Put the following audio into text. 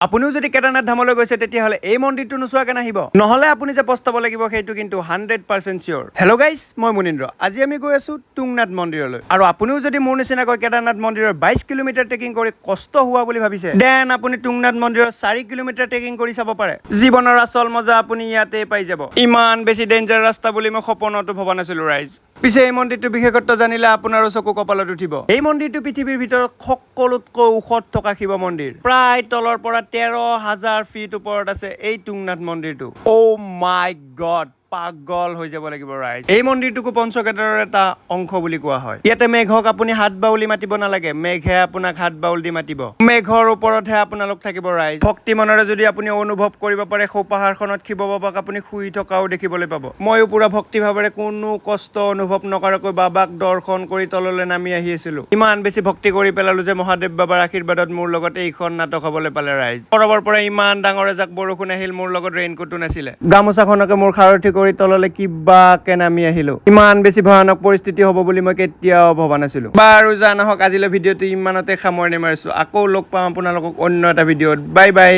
আপুনিও যদি কেদাৰনাথ ধামলৈ গৈছে তেতিয়াহ'লে এই মন্দিৰটো নোচোৱাকৈ নাহিব নহ'লে আপুনি যে পস্তাব লাগিব সেইটো কিন্তু 100% চিয়ৰ হেল্ল' গাইজ মই মুনীন্দ্ৰ আজি আমি গৈ আছো তুংনাথ মন্দিৰলৈ আৰু আপুনিও যদি মোৰ নিচিনাকৈ কেদাৰনাথ মন্দিৰৰ 22 কিলোমিটাৰ ট্ৰেকিং কৰি কষ্ট হোৱা বুলি ভাবিছে দেন আপুনি তুংনাথ মন্দিৰৰ 4 কিলোমিটাৰ ট্ৰেকিং কৰি চাব পাৰে জীৱনৰ আচল মজা আপুনি ইয়াতে পাই যাব ইমান বেছি ডেঞ্জাৰ ৰাস্তা বুলি মই সপোনতো ভবা নাছিলো ৰাইজ পিছে এই মন্দিৰটো বিশেষত্ব জানিলে আপোনাৰো চকু কপালত উঠিব এই মন্দিৰটো পৃথিৱীৰ ভিতৰত সকলোতকৈ ওখত থকা শিৱ মন্দিৰ প্ৰায় তলৰ পৰা 13,000 ফিট ওপৰত আছে এই তুংনাথ মন্দিৰটো অ' মাই গড পাগল হৈ যাব লাগিব ৰাইজ এই মন্দিৰটোকো পঞ্চকেদাৰৰ এটা অংশ বুলি কোৱা হয় ইয়াতে মেঘক আপুনি হাত বাউলি মাতিব নালাগে মেঘে আপোনাক হাত বাউল দি মাতিব মেঘৰ ওপৰতহে আপোনালোক থাকিব ৰাইজ ভক্তি মনেৰে যদি আপুনি অনুভৱ কৰিব পাৰে সৌ পাহাৰখনত শিৱ বাবাক আপুনি শুই থকাও দেখিবলৈ পাব ময়ো পুৰা ভক্তিভাৱেৰে কোনো কষ্ট অনুভৱ নকৰাকৈ বাবাক দৰ্শন কৰি তললৈ নামি আহি আছিলো ইমান বেছি ভক্তি কৰি পেলালো যে মহাদেৱ বাবাৰ আশীৰ্বাদত মোৰ লগত এইখন নাটক হ'বলৈ পালে ৰাইজ পৰৱৰ পৰা ইমান ডাঙৰ এজাক বৰষুণ আহিল মোৰ লগত ৰেইনকোটো নাছিলে গামোচাখনকে মোৰ খাৰঠি কৰি তললৈ কিবাকে নামি আহিলো ইমান বেছি ভয়ানক পৰিস্থিতি হ'ব বুলি মই কেতিয়াও ভবা নাছিলো বাৰু জানহক আজিলৈ ভিডিঅ'টো ইমানতে সামৰণি মাৰিছো আকৌ লগ পাম আপোনালোকক অন্য এটা ভিডিঅ'ত বাই বাই